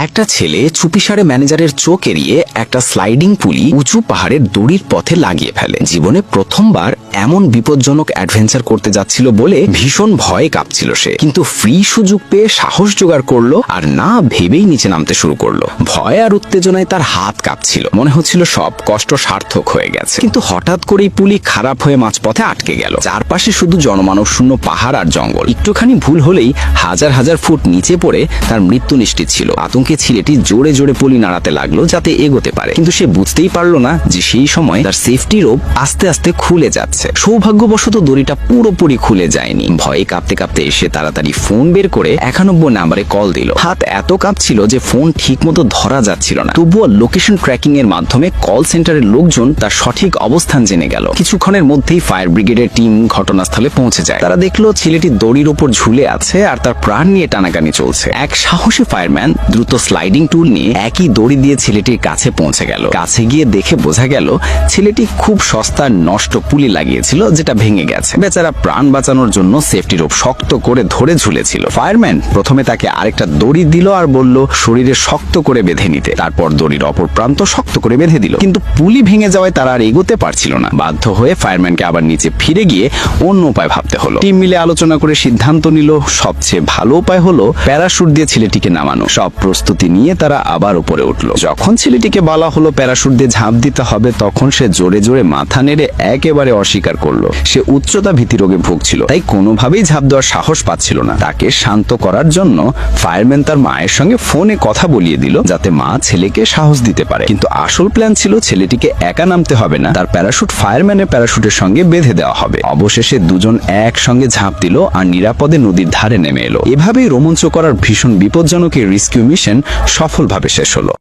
একটা ছেলে চুপিসারে ম্যানেজারের চোখ এড়িয়ে একটা স্লাইডিং পুলি উঁচু পাহাড়ের দড়ির পথে লাগিয়ে ফেলে। জীবনে প্রথমবার এমন বিপজ্জনক অ্যাডভেঞ্চার করতে যাচ্ছিল বলে ভীষণ ভয়ে কাঁপছিল সে, কিন্তু ফ্রি সুযোগ পেয়ে সাহস জোগাড় করলো আর না ভেবেই নিচে নামতে শুরু করলো। ভয় আর উত্তেজনায় তার হাত কাঁপছিল, মনে হচ্ছিল সব কষ্ট সার্থক হয়ে গেছে। কিন্তু হঠাৎ করেই পুলি খারাপ হয়ে মাঝপথে আটকে গেল। চারপাশে শুধু জনমানব শূন্য পাহাড় আর জঙ্গল। একটুখানি ভুল হলেই হাজার হাজার ফুট নিচে পড়ে তার মৃত্যু নিশ্চিত ছিল। আতঙ্কে ছেলেটি জোরে জোরে পুলি নাড়াতে লাগলো যাতে এগোতে পারে, কিন্তু সে বুঝতেই পারলো না যে সেই সময় তার সেফটি রোপ আস্তে আস্তে খুলে যাচ্ছে। সৌভাগ্যবশত দড়িটা পুরোপুরি খুলে যায়নি। ভয়ে কাঁপতে কাঁপতে এসে তাড়াতাড়ি ফোন বের করে 91 নাম্বারে কল দিল। হাত এত কাঁপছিল যে ফোন ঠিক মতো ধরা যাচ্ছিল না, তবুও লোকেশন ট্র্যাকিং এর মাধ্যমে কল সেন্টারের লোকজন তার সঠিক অবস্থান জেনে গেল। কিছুক্ষণের মধ্যেই ফায়ার ব্রিগেডের টিম ঘটনাস্থলে পৌঁছে যায়। তারা দেখলো ছেলেটি দড়ির ওপর ঝুলে আছে আর তার প্রাণ নিয়ে টানাটানি চলছে। এক সাহসী ফায়ারম্যান দ্রুত স্লাইডিং টুল নিয়ে একই দড়ি দিয়ে ছেলেটির কাছে পৌঁছে গেল। কাছে গিয়ে দেখে বোঝা গেল ছেলেটি খুব সস্তা নষ্ট পুলি লাগিয়েছিল, যেটা ভেঙে গেছে। বেচারা প্রাণ বাঁচানোর জন্য সেফটি রোপ শক্ত করে ধরে ঝুলেছিল। ফায়ারম্যান প্রথমে তাকে আরেকটা দড়ি দিল আর বলল শরীরে শক্ত করে বেঁধে নিতে। তারপর দড়ির অপর প্রান্ত শক্ত করে বেঁধে দিল, কিন্তু পুলি ভেঙে যাওয়ায় তারা আর এগোতে পারছিল না। বাধ্য হয়ে ফায়ারম্যানকে আবার নিচে ফিরে গিয়ে অন্য উপায় ভাবতে হলো। টিম মিলে আলোচনা করে সিদ্ধান্ত নিল সবচেয়ে ভালো উপায় হলো প্যারাশুট দিয়ে ছেলেটিকে নামানো। সব প্রস্তুতি নিয়ে তারা আবার উপরে উঠলো। যখন ছেলেটিকে বলা হলো প্যারাশুট দিয়ে ঝাঁপ দিতে হবে, তখন সে জোরে জোরে মাথা নেড়ে একেবারে অস্বীকার করলো। সে উচ্চতা ভীতি রোগে ভুগছিল, তাই কোনোভাবেই ঝাঁপ দেওয়ার সাহস পাচ্ছিল না। তাকে শান্ত করার জন্য ফায়ারম্যান তার মায়ের সঙ্গে ফোনে কথা বলিয়ে দিল যাতে মা ছেলেকে সাহস দিতে পারে। কিন্তু আসল প্ল্যান ছিল ছেলেটিকে একা নামতে হবে না, তার প্যারাশুট ফায়ারম্যানের প্যারাশুটের সঙ্গে বেঁধে দেওয়া হবে। অবশেষে দুজন একসঙ্গে ঝাঁপ দিল আর নিরাপদে নদীর ধারে নেমে এলো। এভাবেই রোমাঞ্চ করার ভীষণ বিপজ্জনক রেস্কিউ মিশন সফলভাবে শেষ হলো।